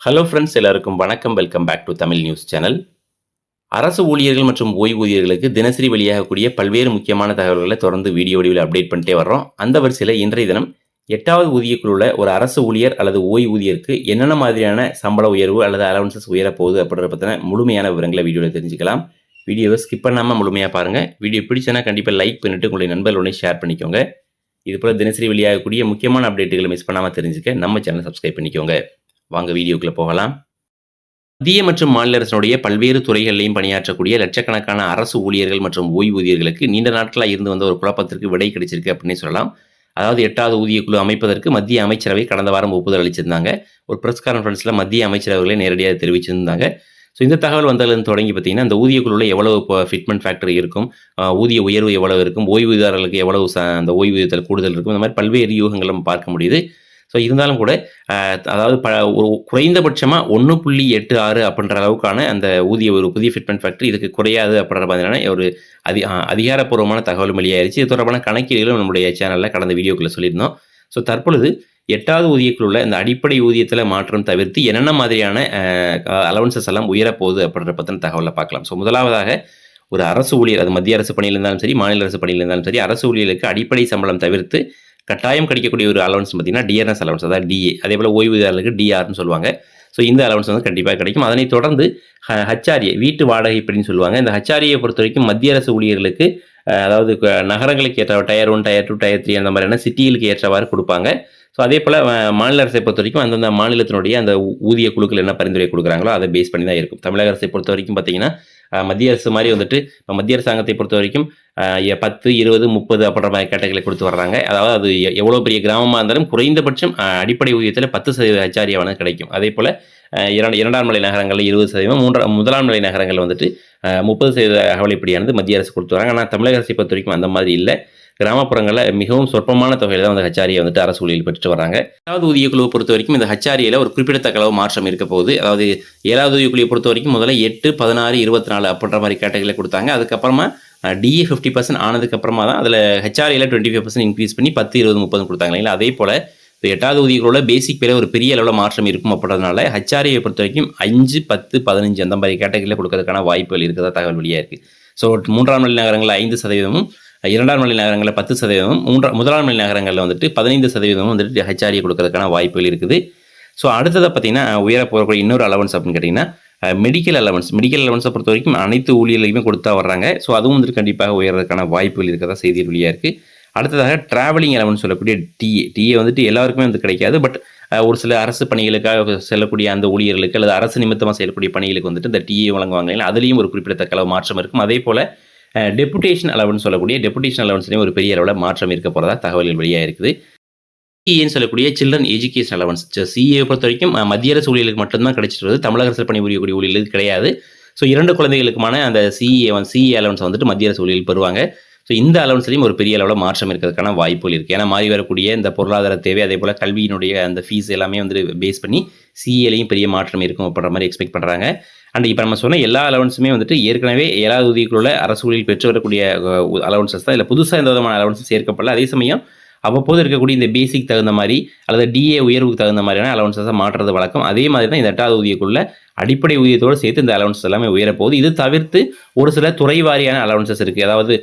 Hello friends, எல்லாருக்கும் வணக்கம். Welcome back to Tamil news channel. அரசு ஊழியர்கள் மற்றும் ஓய்வூதியர்களுக்கு தினசரி வெளியாகக்கூடிய பல்வேறு முக்கியமான தகவல்களை தொடர்ந்து வீடியோ வடிவில் அப்டேட் பண்ணிட்டே வர்றோம். அந்த வரிசையில் இன்றைய தினம் 8வது ஊதியக்குழுவில் ஒரு அரசு ஊழியர் அல்லது ஓய்வூதியருக்கு என்னென்ன மாதிரியான சம்பள உயர்வு அல்லது அலவன்சஸ் உயரப்போகுது அப்படின்றத பற்றின முழுமையான விவரங்களை வீடியோவில் தெரிஞ்சுக்கலாம். வீடியோவை ஸ்கிப் பண்ணாமல் முழுமையாக பாருங்கள். வீடியோ பிடிச்சனா கண்டிப்பாக லைக் பண்ணிவிட்டு உங்களுடைய நண்பர்களுடன் ஷேர் பண்ணிக்கோங்க. இதுபோல் தினசரி வெளியாகக்கூடிய முக்கியமான அப்டேட்டுகளை மிஸ் பண்ணாமல் தெரிஞ்சுக்க நம்ம சேனலை சப்ஸ்கிரைப் பண்ணிக்கோங்க. வாங்க வீடியோக்குள்ள போகலாம். மத்திய மற்றும் மாநில அரசினுடைய பல்வேறு துறைகளிலையும் பணியாற்றக்கூடிய லட்சக்கணக்கான அரசு ஊழியர்கள் மற்றும் ஓய்வூதியர்களுக்கு நீண்ட நாட்களாக இருந்து வந்த ஒரு குழப்பத்திற்கு விடை கிடைச்சிருக்கு அப்படின்னு சொல்லலாம். அதாவது 8வது ஊதியக்குழு அமைப்பதற்கு மத்திய அமைச்சரவை கடந்த வாரம் ஒப்புதல் அளிச்சிருந்தாங்க. ஒரு பிரஸ் கான்ஃபரன்ஸில் மத்திய அமைச்சரவர்களே நேரடியாக தெரிவிச்சிருந்தாங்க. ஸோ இந்த தகவல் வந்ததுலேருந்து தொடங்கி பார்த்தீங்கன்னா, இந்த ஊதியக்குழுவில் எவ்வளவு இப்போ ஃபிட்மெண்ட் ஃபேக்டர் இருக்கும், ஊதிய உயர்வு எவ்வளவு இருக்கும், ஓய்வூதியர்களுக்கு எவ்வளவு அந்த ஓய்வூதியத்தில் கூடுதல் இருக்கும், இந்த மாதிரி பல்வேறு யூகங்களும் பார்க்க முடியுது. ஸோ இருந்தாலும் கூட அதாவது ஒரு குறைந்தபட்சமாக 1.86 அப்படின்ற அளவுக்கான அந்த ஒரு புதிய ஃபிட்மெண்ட் ஃபேக்டரி இதுக்கு குறையாது அப்படின்ற மாதிரியான ஒரு அதிகாரப்பூர்வமான தகவலும் வெளியாயிருச்சு. இது தொடர்பான கணக்கீடுகளும் நம்முடைய சேனலில் கடந்த வீடியோக்குள்ளே சொல்லியிருந்தோம். ஸோ தற்பொழுது 8வது ஊதியக்குழுவில் இந்த அடிப்படை ஊதியத்தில் மாற்றம் தவிர்த்து என்னென்ன மாதிரியான அலவன்சஸ் எல்லாம் உயரப்போகுது அப்படின்ற பற்றின தகவலை பார்க்கலாம். ஸோ முதலாவதாக ஒரு அரசு ஊழியர், அது மத்திய அரசு பணியில் இருந்தாலும் சரி, மாநில அரசு பணியில் இருந்தாலும் சரி, அரசு ஊழியர்களுக்கு அடிப்படை சம்பளம் தவிர்த்து கட்டாயம் கிடைக்கக்கூடிய ஒரு அலவன்ஸ் பார்த்தீங்கன்னா டிஆர்எஸ் அலவன்ஸ், அதாவது டிஏ. அதே போல் ஓய்வூதியர்களுக்கு டிஆர்னு சொல்லுவாங்க. ஸோ இந்த அலவன்ஸ் வந்து கண்டிப்பாக கிடைக்கும். அதனைத் தொடர்ந்து ஹச்ஆர்ஏ, வீட்டு வாடகை அப்படின்னு சொல்லுவாங்க. இந்த ஹச்ஆர்ஏயை பொறுத்த வரைக்கும் மத்திய அரசு ஊழியர்களுக்கு அதாவது நகரங்களுக்கு ஏற்ற டயர் 1, டயர் 2, டயர் 3 அந்த மாதிரியான சிட்டிகளுக்கு ஏற்றவாறு கொடுப்பாங்க. ஸோ அதே போல் மாநில அரசை பொறுத்த வரைக்கும் அந்தந்த மாநிலத்தினுடைய அந்த ஊதிய குழுக்கள் என்ன பரிந்துரை கொடுக்குறாங்களோ அதை பேஸ் பண்ணி தான் இருக்கும். தமிழக அரசை பொறுத்த வரைக்கும் பார்த்தீங்கன்னா மத்திய அரசு மாதிரி வந்துட்டு இப்போ மத்திய அரசாங்கத்தை பொறுத்த வரைக்கும் 10, 20, 30 அப்படின்ற மாதிரி கேட்டகரிகளை கொடுத்து வர்றாங்க. அதாவது அது எவ்வளோ பெரிய கிராமமாக இருந்தாலும் குறைந்தபட்சம் அடிப்படை ஊதியத்தில் 10% ஹச்ஆர்ஏவானது கிடைக்கும். அதே போல் இரண்டாம் நிலை நகரங்களில் 20%, முதலாம் நிலை நகரங்களில் வந்துட்டு 30% அகவலைப்படியானது மத்திய அரசு கொடுத்து வராங்க. ஆனால் தமிழக அரசை பொறுத்த வரைக்கும் அந்த மாதிரி இல்லை. கிராமப்புறங்களில் மிகவும் சொற்பமான தொகையில் தான் வந்து ஹச்ஆர்ஏ வந்துட்டு அரசு ஊழியர்கள் பெற்று வராங்க. 7வது ஊதியக்குழுவை பொறுத்த வரைக்கும் இந்த ஹச்ஆர்ஏல ஒரு குறிப்பிடத்தக்க அளவு மாற்றம் இருக்க போகுது. அதாவது 7வது ஊதியக்குழுவை பொறுத்த வரைக்கும் முதல்ல 8, 16, 24 அப்படின்ற மாதிரி கேட்டகரியில் கொடுத்தாங்க. அதுக்கப்புறமா டிஏ 50% ஆனதுக்கப்புறமா தான் அதில் ஹச்ஆர்ஏல 25% இன்க்ரீஸ் பண்ணி 10, 20, 30 கொடுத்தாங்க இல்லைங்களா. அதே போல் 8வது ஊதியக்குழுவில் பேசிக் பேல ஒரு பெரிய அளவில் மாற்றம் இருக்கும் அப்படின்றதுனால ஹச்ஆர்ஏ பொறுத்த வரைக்கும் 5, 10, 15 அந்த மாதிரி கேட்டகரியில் கொடுக்கறதுக்கான வாய்ப்புகள் இருக்கிறதா தகவல் வெளியாக இருக்குது. ஸோ 3ஆம் நிலை நகரங்களில் 5%, 2ஆம் நிலை நகரங்களில் 10%, முதலாம் நிலை நகரங்களில் வந்துட்டு 15% வந்துட்டு ஹச்ஆர்ஏ கொடுக்கறதுக்கான வாய்ப்புகள் இருக்குது. ஸோ அடுத்ததாக பார்த்தீங்கன்னா உயர போகக்கூடிய இன்னொரு அலவன்ஸ் அப்படின்னு கேட்டிங்கன்னா மெடிக்கல் அலவன்ஸை பொறுத்த வரைக்கும் அனைத்து ஊழியர்களுக்குமே கொடுத்தா வர்றாங்க. ஸோ அதுவும் வந்துட்டு கண்டிப்பாக உயர்றதுக்கான வாய்ப்புகள் இருக்கிறதா செய்தி வெளியாக இருக்குது. அடுத்ததாக ட்ராவலிங் அலவன்ஸ் சொல்லக்கூடிய டிஏ வந்துட்டு எல்லாருக்குமே வந்து கிடைக்காது. பட் ஒரு சில அரசு பணிகளுக்காக செல்லக்கூடிய அந்த ஊழியர்களுக்கு அல்லது அரசு நிமித்தமாக செய்யக்கூடிய பணிகளுக்கு வந்துட்டு இந்த டிஏ வழங்குவாங்க. அதுலேயும் ஒரு குறிப்பிடத்தக்க அளவு மாற்றம் இருக்கும். அதே போல் டெபுடேஷன் அலவன்ஸ் சொல்லக்கூடிய டெபுடேஷன் அலவன்ஸ்லேயும் ஒரு பெரிய அளவில் மாற்றம் இருக்க போகிறதா தகவல்கள் வெளியாக இருக்குது. சிஏன்னு சொல்லக்கூடிய சில்ட்ரன் எஜுகேஷன் அலவன்ஸ், சிஏ பொறுத்த வரைக்கும் மத்திய அரசு ஊழியர்களுக்கு மட்டும்தான் கிடைச்சிட்டு வருது. தமிழக அரசு பணிபுரியக்கூடிய ஊழியர்களுக்கு கிடையாது. ஸோ 2 குழந்தைகளுக்குமான அந்த சிஏ அலவன்ஸ் வந்துட்டு மத்திய அரசு ஊழியர்கள் பெறுவாங்க. ஸோ இந்த அலவன்ஸ்லையும் ஒரு பெரிய அளவில் மாற்றம் இருக்கிறதுக்கான வாய்ப்புகள் இருக்குது. ஏன்னா மாறி வரக்கூடிய இந்த பொருளாதார தேவை, அதே போல் கல்வியினுடைய அந்த ஃபீஸ் எல்லாமே வந்து பேஸ் பண்ணி சிஏலையும் பெரிய மாற்றம் இருக்கும் அப்படின்ற மாதிரி எக்ஸ்பெக்ட் பண்ணுறாங்க. அண்ட் இப்போ நம்ம சொன்ன எல்லா அலவன்ஸுமே வந்துட்டு ஏற்கனவே 7வது ஊதியக்குழுவில் அரசு ஊழியர்கள் பெற்று வரக்கூடிய அலவன்சஸ் தான். இல்லை புதுசாக எந்த விதமான அலவன்ஸும் சேர்க்கப்படல. அதே சமயம் அவ்வப்போது இருக்கக்கூடிய இந்த பேசிக் தகுந்த மாதிரி அல்லது டிஏ உயர்வுக்கு தகுந்த மாதிரியான அலவன்ஸஸாக மாற்றுறது வழக்கம். அதே மாதிரி தான் இந்த 8வது ஊதியக்குள்ள அடிப்படை ஊதியத்தோடு சேர்த்து இந்த அலவன்ஸ் எல்லாமே உயரப்போகுது. இது தவிர்த்து ஒரு சில துறை வாரியான அலவன்சஸ் இருக்குது. அதாவது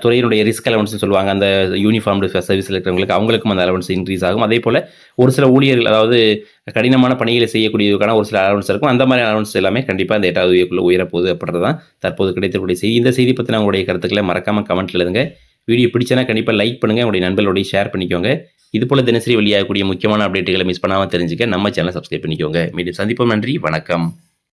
துறையினுடைய ரிஸ்க் அலவன்ஸ் சொல்லுவாங்க. அந்த யூனிஃபார்ம்டு சர்வீஸில் இருக்கிறவங்களுக்கு அவங்களுக்கும் அந்த அலவன்ஸ் இன்க்ரீஸ் ஆகும். அதே போல் ஒரு சில ஊழியர்கள், அதாவது கடினமான பணிகளை செய்யக்கூடியதுக்கான ஒரு சில அலவன்ஸ் இருக்கும். அந்த மாதிரி அலவன்ஸ் எல்லாமே கண்டிப்பாக இந்த 8வது ஊதியக்குள்ள உயரப்போகுது அப்படின்றது தான் தற்போது கிடைத்தக்கூடிய செய்தி. இந்த செய்தி பற்றின உங்களுடைய கருத்துக்களை மறக்காமல் கமெண்ட்டில் எழுதுங்க. வீடியோ பிடிச்சனா கண்டிப்பாக லைக் பண்ணுங்கள், உங்களுடைய நண்பர்களோடய ஷேர் பண்ணிக்கோங்க. இதுபோல் தினசரி வெளியாகக்கூடிய முக்கியமான அப்டேட்டுகளை மிஸ் பண்ணாமல் தெரிஞ்சுக்க நம்ம சேனலை சப்ஸ்கிரைப் பண்ணிக்கோங்க. மீண்டும் சந்திப்போம். நன்றி, வணக்கம்.